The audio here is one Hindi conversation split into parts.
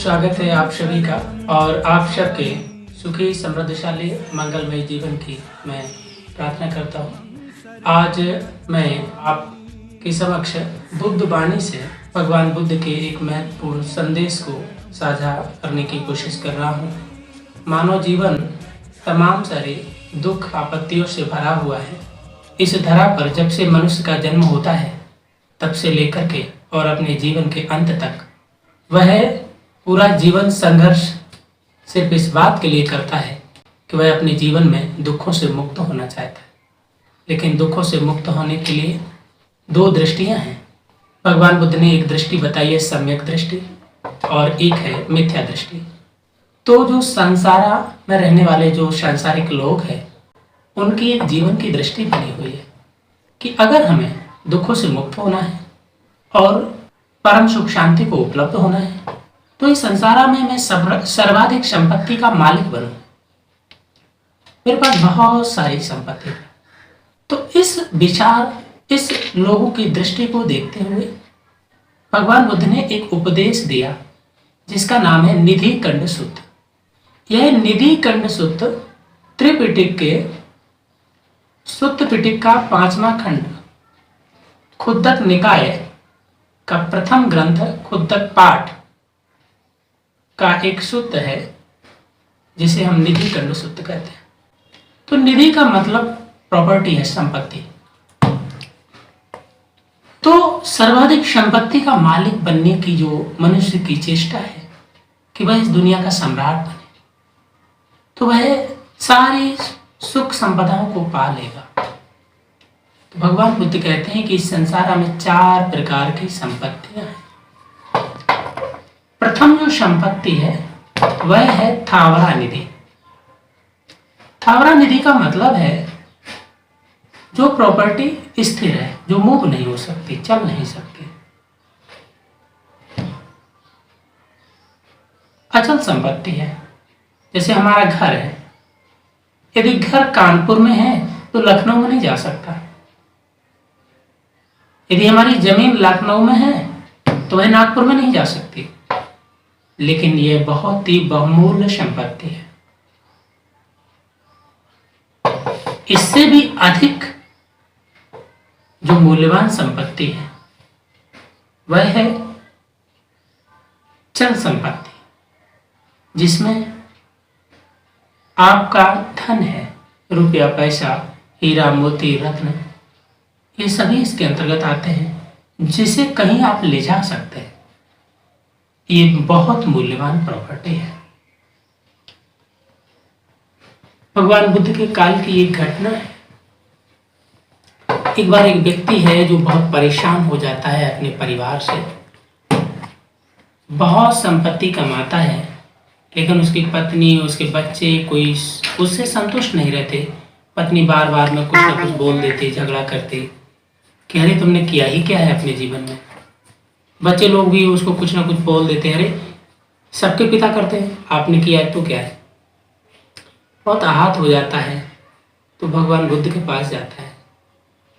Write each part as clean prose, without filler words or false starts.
स्वागत है आप सभी का और आप सबके सुखी समृद्धशाली मंगलमय जीवन की मैं प्रार्थना करता हूँ। आज मैं आपके समक्ष बुद्ध वाणी से भगवान बुद्ध के एक महत्वपूर्ण संदेश को साझा करने की कोशिश कर रहा हूँ। मानव जीवन तमाम सारे दुख आपत्तियों से भरा हुआ है। इस धरा पर जब से मनुष्य का जन्म होता है तब से लेकर के और अपने जीवन के अंत तक वह पूरा जीवन संघर्ष सिर्फ इस बात के लिए करता है कि वह अपने जीवन में दुखों से मुक्त होना चाहता है। लेकिन दुखों से मुक्त होने के लिए दो दृष्टियां हैं। भगवान बुद्ध ने एक दृष्टि बताई है सम्यक दृष्टि और एक है मिथ्या दृष्टि। तो जो संसार में रहने वाले जो सांसारिक लोग हैं उनकी एक जीवन की दृष्टि बनी हुई है कि अगर हमें दुखों से मुक्त होना है और परम सुख शांति को उपलब्ध होना है तो इस संसार में मैं सर्वाधिक संपत्ति का मालिक बनूं। मेरे पास बहुत सारी संपत्ति है। तो इस विचार इस लोगों की दृष्टि को देखते हुए भगवान बुद्ध ने एक उपदेश दिया जिसका नाम है निधि खंड सूत्र। यह निधि खंड सूत्र त्रिपिटक के सुत्त पिटक का 5वां खंड खुद्दक निकाय का प्रथम ग्रंथ खुद्दक पाठ का एक सूत्र है जिसे हम निधि खंड सूत्र कहते हैं। तो निधि का मतलब प्रॉपर्टी है, संपत्ति। तो सर्वाधिक संपत्ति का मालिक बनने की जो मनुष्य की चेष्टा है कि वह इस दुनिया का सम्राट बने तो वह सारी सुख संपदाओं को पा लेगा। तो भगवान बुद्ध कहते हैं कि इस संसार में 4 प्रकार की संपत्तियां हैं। प्रथम जो संपत्ति है वह है थावरा निधि। थावरा निधि का मतलब है जो प्रॉपर्टी स्थिर है, जो मूव नहीं हो सकती, चल नहीं सकती। अचल संपत्ति है, जैसे हमारा घर है। यदि घर कानपुर में है तो लखनऊ में नहीं जा सकता। यदि हमारी जमीन लखनऊ में है तो वह नागपुर में नहीं जा सकती। लेकिन यह बहुत ही बहुमूल्य संपत्ति है। इससे भी अधिक जो मूल्यवान संपत्ति है वह है चल संपत्ति, जिसमें आपका धन है, रुपया पैसा, हीरा मोती रत्न, ये सभी इसके अंतर्गत आते हैं, जिसे कहीं आप ले जा सकते हैं। ये बहुत मूल्यवान प्रॉपर्टी है। भगवान बुद्ध के काल की एक घटना है। एक बार एक व्यक्ति है जो बहुत परेशान हो जाता है अपने परिवार से, बहुत संपत्ति कमाता है, लेकिन उसकी पत्नी उसके बच्चे कोई उससे संतुष्ट नहीं रहते। पत्नी बार बार में कुछ ना कुछ बोल देती, झगड़ा करती कि अरे तुमने किया ही क्या है अपने जीवन में। बच्चे लोग भी उसको कुछ ना कुछ बोल देते हैं, अरे सबके पिता करते हैं, आपने किया है तो क्या है। बहुत आहत हो जाता है तो भगवान बुद्ध के पास जाता है,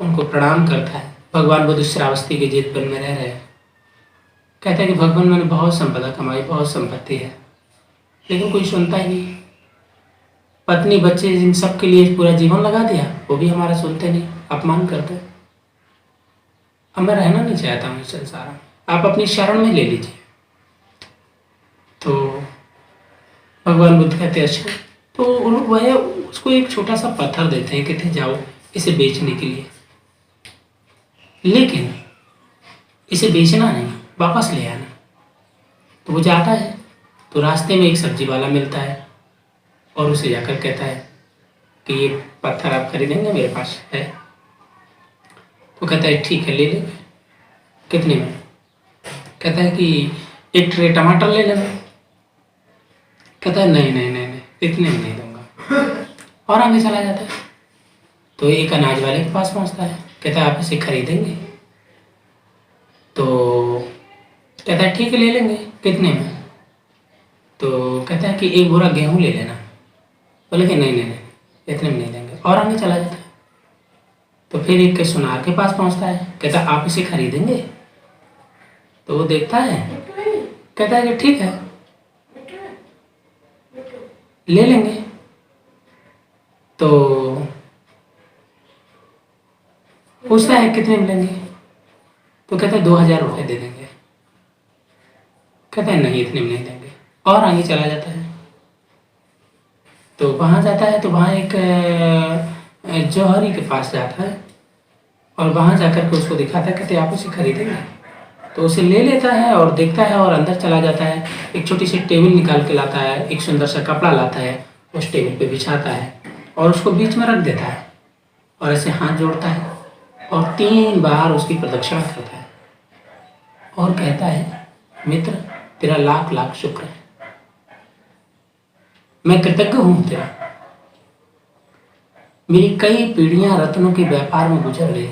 उनको प्रणाम करता है। भगवान बुद्ध श्रावस्ती के जेतवन में रह रहे हैं। कहता है कि भगवान मैंने बहुत संपदा कमाई, बहुत संपत्ति है, लेकिन कोई सुनता ही नहीं। पत्नी बच्चे इन सब के लिए पूरा जीवन लगा दिया, वो भी हमारा सुनते नहीं, अपमान करते। अब मैं रहना नहीं चाहता हूँ इस संसार में, आप अपनी शरण में ले लीजिए। तो भगवान बुद्ध कहते अच्छा। तो वह उसको एक छोटा सा पत्थर देते हैं, कहते जाओ इसे बेचने के लिए, लेकिन इसे बेचना नहीं, वापस ले आना। तो वो जाता है तो रास्ते में एक सब्जी वाला मिलता है और उसे जाकर कहता है कि ये पत्थर आप खरीदेंगे, मेरे पास है। तो कहता है ठीक है ले लेंगे। कितने में? कहता है कि 1 ट्रे टमाटर ले लेना। कहता है नहीं नहीं नहीं नहीं, इतने में नहीं दूंगा, और आगे चला जाता है। तो एक अनाज वाले के पास पहुंचता है, कहता है आप इसे खरीदेंगे? तो कहता है ठीक है ले लेंगे। कितने में? तो कहता है कि 1 बोरा गेहूं ले लेना। बोले कि नहीं नहीं नहीं, इतने में नहीं देंगे, और आगे चला जाता है। तो फिर एक सुनार के पास पहुंचता है, कहता है आप इसे खरीदेंगे? तो वो देखता है, कहता है कि ठीक है ले लेंगे। तो पूछता है कितने में लेंगे, तो कहते हैं 2,000 रुपये दे देंगे। कहते हैं नहीं इतने में नहीं देंगे, और आगे चला जाता है। तो वहाँ जाता है तो वहाँ एक जौहरी के पास जाता है और वहाँ जाकर के उसको दिखाता है, कहते आप उसे खरीदेंगे? तो उसे ले लेता है और देखता है और अंदर चला जाता है। एक छोटी सी टेबल निकाल के लाता है, एक सुंदर सा कपड़ा लाता है, उस टेबल पे बिछाता है और उसको बीच में रख देता है और ऐसे हाथ जोड़ता है और 3 बार उसकी प्रदक्षिणा करता है और कहता है, मित्र तेरा लाख लाख शुक्र है, मैं कृतज्ञ हूं तेरा। मेरी कई पीढ़ियां रत्नों के व्यापार में गुजर गई,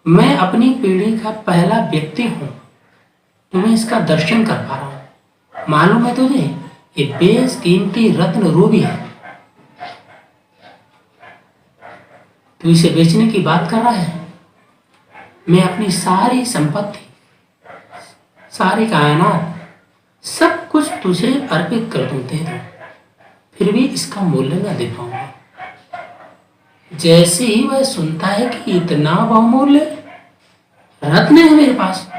मैं अपनी पीढ़ी का पहला व्यक्ति हूं तो मैं इसका दर्शन कर पा रहा हूं। मालूम है तुझे ये बेशकीमती रत्न रूबी है, तू इसे बेचने की बात कर रहा है। मैं अपनी सारी संपत्ति, सारी कायनात, सब कुछ तुझे अर्पित कर दूं, दे दूं, फिर भी इसका मूल्य न दे पाऊंगा। जैसे ही वह सुनता है कि इतना बहुमूल्य रत्न है मेरे पास,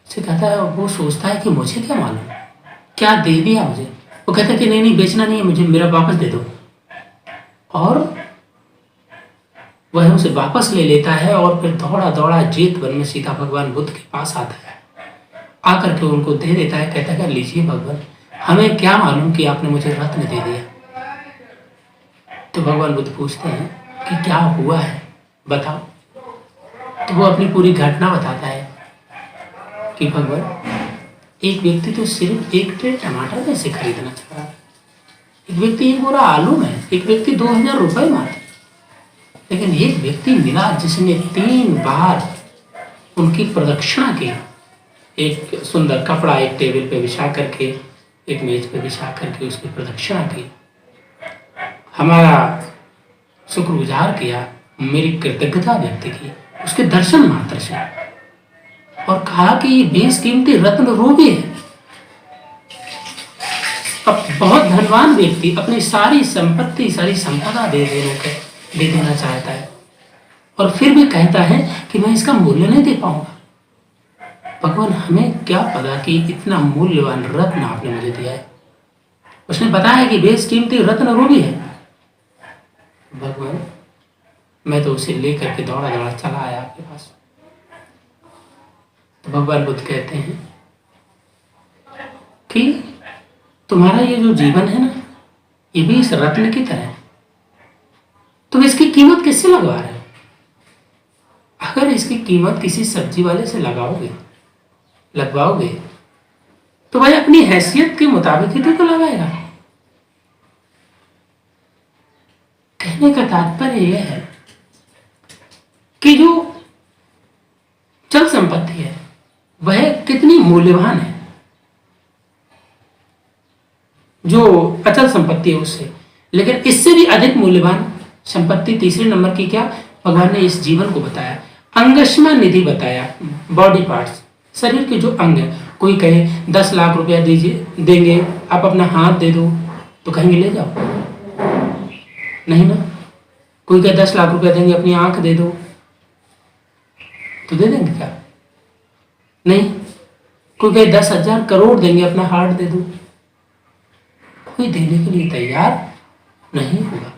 से कहता है, वो सोचता है कि मुझे क्या मालूम, क्या दे दिया मुझे। वो कहता है कि नहीं नहीं बेचना नहीं है मुझे, मेरा वापस दे दो। और वह उसे वापस ले लेता है और फिर दौड़ा दौड़ा जेत वन में सीधा भगवान बुद्ध के पास आता है। आकर के उनको दे देता है, कहता है लीजिए भगवान, हमें क्या मालूम कि आपने मुझे रत्न दे दिया। तो भगवान बुद्ध पूछते हैं कि क्या हुआ है बताओ। तो वो अपनी पूरी घटना बताता है कि भगवान एक व्यक्ति तो सिर्फ 1 ट्रे टमाटर कैसे खरीदना चाह रहा है, एक व्यक्ति 1 बोरा आलू में, एक व्यक्ति 2,000 रुपये मात्र, लेकिन एक व्यक्ति मिला जिसने 3 बार उनकी प्रदक्षिणा की। एक सुंदर कपड़ा एक टेबल पे बिछा करके, एक मेज पे बिछा करके उसकी प्रदक्षिणा की, हमारा शुक्रगुजार किया, मेरी कृतज्ञता व्यक्त की उसके दर्शन मात्र से, और कहा कि ये बेशकीमती रत्न रूबी है। अब बहुत धनवान व्यक्ति अपनी सारी संपत्ति, सारी संपदा दे देना चाहता है और फिर भी कहता है कि मैं इसका मूल्य नहीं दे पाऊंगा। भगवान हमें क्या पता कि इतना मूल्यवान रत्न आपने मुझे दिया है। उसने बताया कि बेशकीमती रत्न रूबी है। भगवान मैं तो उसे लेकर के दौड़ा दौड़ा चला आया आपके पास। तो भगवान बुद्ध कहते हैं कि तुम्हारा ये जो जीवन है ना, ये भी इस रत्न की तरह है। तुम इसकी कीमत किससे लगवा रहे हो? अगर इसकी कीमत किसी सब्जी वाले से लगवाओगे तो भाई अपनी हैसियत के मुताबिक ही तो लगाएगा। कहने का तात्पर्य यह है कि जो चल संपत्ति है वह कितनी मूल्यवान है, जो अचल संपत्ति है उससे, लेकिन इससे भी अधिक मूल्यवान संपत्ति तीसरे नंबर की क्या भगवान ने इस जीवन को बताया, अंगस्मा निधि बताया। बॉडी पार्ट्स, शरीर के जो अंग है। कोई कहे 10 लाख रुपया दीजिए देंगे, आप अपना हाथ दे दो, तो कहेंगे ले जाओ, नहीं ना। कोई कहे 10 लाख रुपया देंगे, अपनी आंख दे दो, तो दे देंगे क्या? नहीं। कोई कहे 10,000 करोड़ देंगे, अपना हार्ट दे दो, कोई देने के लिए तैयार नहीं होगा।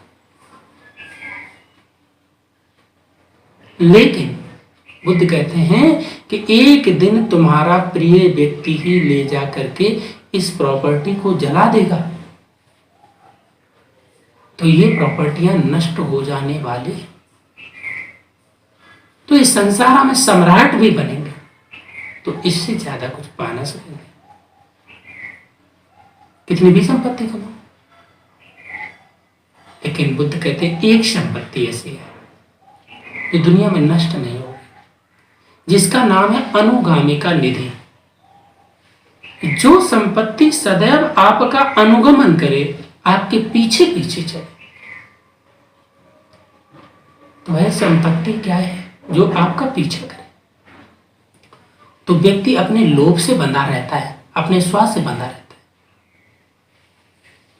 लेकिन बुद्ध कहते हैं कि एक दिन तुम्हारा प्रिय व्यक्ति ही ले जा करके इस प्रॉपर्टी को जला देगा, तो ये प्रॉपर्टियां नष्ट हो जाने वाली, तो इस संसार में सम्राट भी बनेंगे, तो इससे ज्यादा कुछ पा ना सकेंगे। कितनी भी संपत्ति कमाओ, लेकिन बुद्ध कहते हैं एक संपत्ति ऐसी है जो दुनिया में नष्ट नहीं होगी, जिसका नाम है अनुगामिका निधि। जो संपत्ति सदैव आपका अनुगमन करे, आपके पीछे पीछे चले, तो वह संपत्ति क्या है? जो आपका पीछा करे। तो व्यक्ति अपने लोभ से बंधा रहता है, अपने स्वार्थ से बंधा रहता है,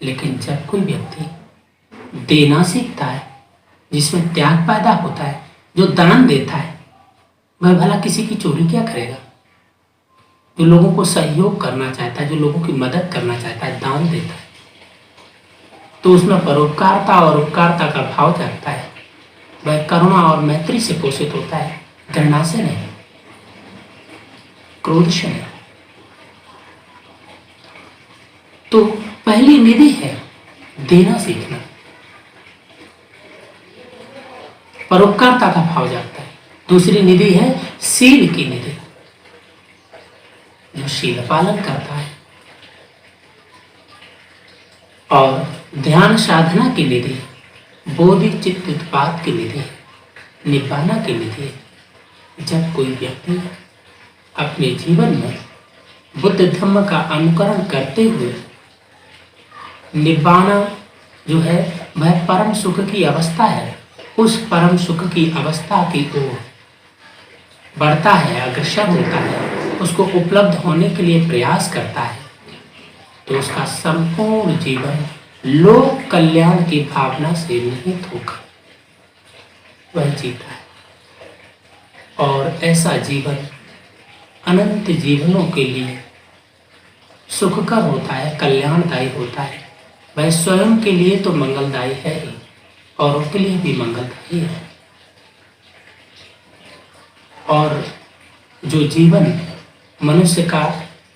लेकिन जब कोई व्यक्ति देना सीखता है, जिसमें त्याग पैदा होता है, जो दान देता है, वह भला किसी की चोरी क्या करेगा? जो लोगों को सहयोग करना चाहता है, जो लोगों की मदद करना चाहता है, दान देता है, तो उसमें परोपकारता और उपकारता का भाव जागता है। वह करुणा और मैत्री से पोषित होता है, घृणा से नहीं, क्रोध से नहीं। तो पहली निधि है देना सीखना, परोपकारता का भाव जागता है। दूसरी निधि है शील की निधि, जो शील पालन करता है। और ध्यान साधना की निधि बोधि चित्त उत्पाद की निधि, निब्बाना की निधि। जब कोई व्यक्ति अपने जीवन में बुद्ध धम्म का अनुकरण करते हुए निब्बाना जो है वह परम सुख की अवस्था है, उस परम सुख की अवस्था की ओर बढ़ता है, अग्रसर होता है, उसको उपलब्ध होने के लिए प्रयास करता है, तो उसका संपूर्ण जीवन लोक कल्याण की भावना से निहित होकर वह जीता है। और ऐसा जीवन अनंत जीवनों के लिए सुखकर होता है, कल्याणदायी होता है। वह स्वयं के लिए तो मंगलदायी है ही, औरों के लिए भी मंगलदायी है। और जो जीवन मनुष्य का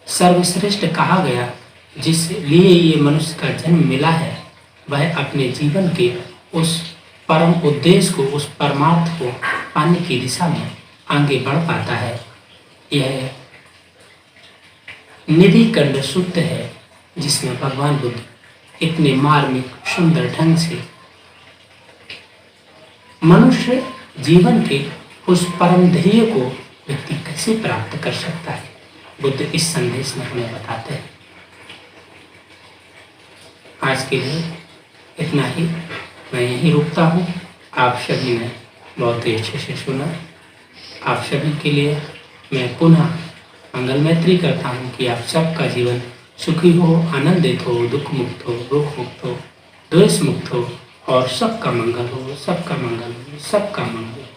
सर्वश्रेष्ठ कहा गया, जिस लिए ये मनुष्य का जन्म मिला है, वह अपने जीवन के उस परम उद्देश्य को, उस परमार्थ को पाने की दिशा में आगे बढ़ पाता है। यह निधि कंड सूक्त है, जिसमें भगवान बुद्ध इतने मार्मिक सुंदर ढंग से मनुष्य जीवन के उस परम ध्येय को व्यक्ति कैसे प्राप्त कर सकता है, बुद्ध इस संदेश में हमें बताते हैं। आज के लिए इतना ही, मैं यहीं रुकता हूँ। आप सभी ने बहुत ही अच्छे से सुना। आप सभी के लिए मैं पुनः मंगल मैत्री करता हूँ कि आप सबका जीवन सुखी हो, आनंदित हो, दुख मुक्त हो, रोग मुक्त हो, द्वेष मुक्त हो, और सबका मंगल हो, सबका मंगल हो, सबका मंगल हो।